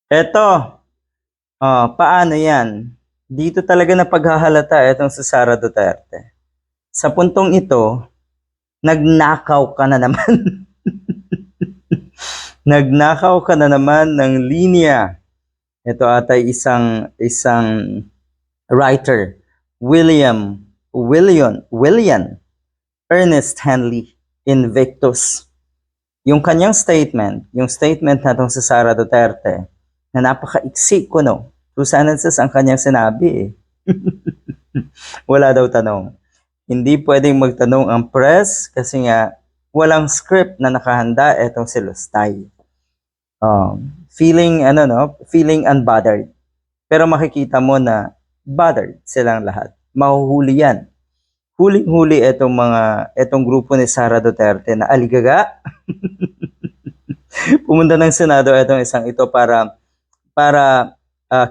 Eto, paano yan? Dito talaga na paghahalata itong si Sara Duterte. Sa puntong ito, nagnakaw ka na naman. Nagnakaw ka na naman ng linya. Ito atay isang writer, William Ernest Henley Invictus. Yung kanyang statement, yung statement na itong si Sara Duterte, na napaka-iksi ko, no? Two sentences ang kanyang sinabi, eh. Wala daw tanong. Hindi pwedeng magtanong ang press kasi nga walang script na nakahanda etong si Lustay. Feeling unbothered. Pero makikita mo na bothered silang lahat. Mahuhuli yan. Huling-huli etong grupo ni Sara Duterte na aligaga. Pumunta ng Senado etong isang ito para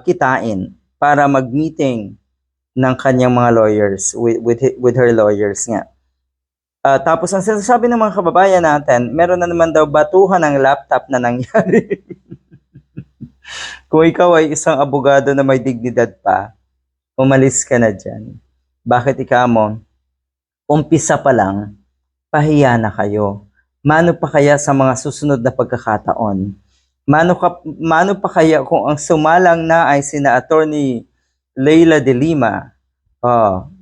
kitain, para mag-meeting ng kanyang mga lawyers, with her lawyers nga. Tapos ang sinasabi ng mga kababayan natin, meron na naman daw batuhan ng laptop na nangyari. Kung ikaw ay isang abogado na may dignidad pa, umalis ka na dyan. Bakit ikaw mo? Umpisa pa lang, pahiya na kayo. Mano pa kaya sa mga susunod na pagkakataon? Mano pa kaya kung ang sumalang na ay Attorney Leila de Lima,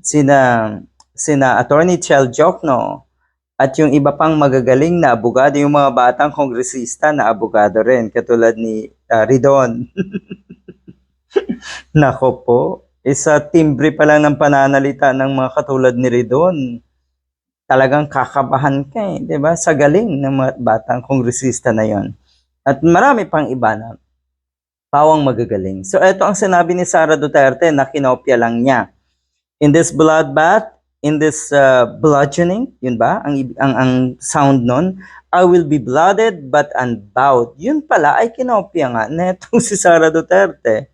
sina Attorney Chel Jokno, at yung iba pang magagaling na abogado, yung mga batang kongresista na abogado rin, katulad ni Ridon. Nako po, isa timbre pa lang ng pananalita ng mga katulad ni Ridon. Talagang kakabahan ka eh, di ba? Sa galing ng mga batang kongresista na yon. At marami pang iba na pawang magagaling. So ito ang sinabi ni Sara Duterte na kinopya lang niya. In this bloodbath, in this bludgeoning, yun ba? Ang sound nun, I will be blooded but unbowed. Yun pala ay kinopya nga na itong si Sara Duterte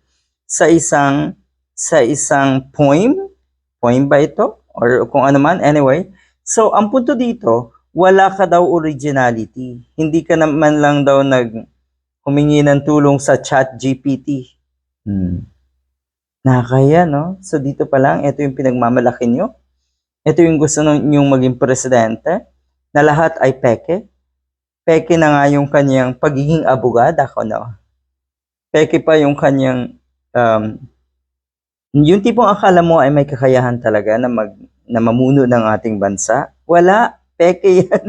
sa isang poem ba ito? Or kung ano man, anyway. So, ang punto dito, wala ka daw originality. Hindi ka naman lang daw humingi ng tulong sa ChatGPT. Nakakaya, no? So, dito pa lang, ito yung pinagmamalaki nyo. Ito yung gusto nyong maging presidente, na lahat ay peke. Peke na nga yung kanyang pagiging abogada ko, no? Peke pa yung kanyang, yung tipong akala mo ay may kakayahan talaga na mamuno ng ating bansa. Wala, peke yan.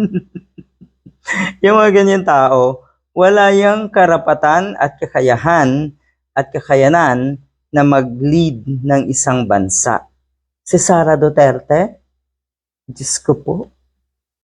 Yung mga ganyan tao, wala yung karapatan at kakayahan at kakayanan na mag-lead ng isang bansa. Si Sara Duterte, Diyos ko po,